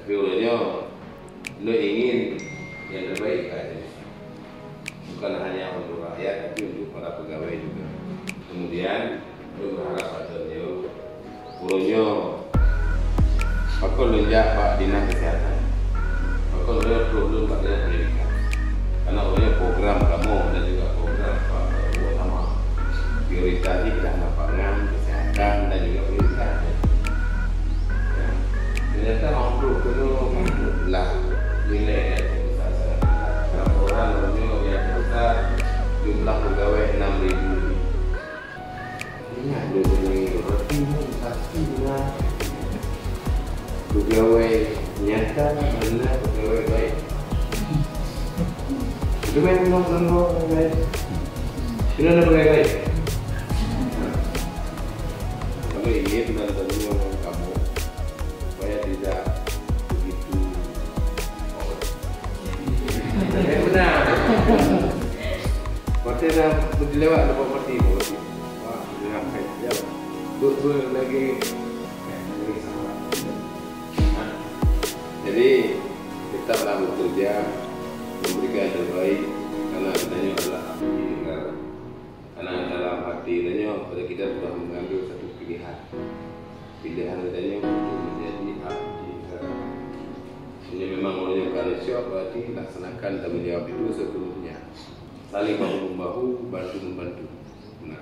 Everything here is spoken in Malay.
Tapi ulahnya lo ingin yang terbaik aja, bukan hanya untuk rakyat tapi untuk para pegawai juga. Kemudian lo berharap adanya ulahnya pakol lonjak Pak Dinas Kesehatan, pakol lo perlu Pak Dinas Pendidikan, karena ulahnya program kamu dan juga program Pak sama prioritasi ketahanan pangan, kesehatan dan juga pendidikan. Ternyata mampu penuh lah nilai yang besar sangat. Laporan orang yang besar jumlah pegawai 6.000 lebih. Ini ada dari pastinya pegawai nyata mana pegawai baik. Itu memang baik. Ini ada pegawai baik. Kalau ingin dan tentunya kamu supaya tidak begitu benar. Parti dah lewat lepas parti. Wah, dengan kerja. Betul lagi sama. Jadi kita telah bekerja memberikan yang terbaik karena adanya adalah abdi negara. Karena dalam hati adanya pada kita sudah mengambil satu pilihan adanya untuk menjadi abdi negara. Ini memang oleh karena siap berarti laksanakan tanggung jawab itu sepenuhnya. Saling bahu membahu, bantu membantu. Nah,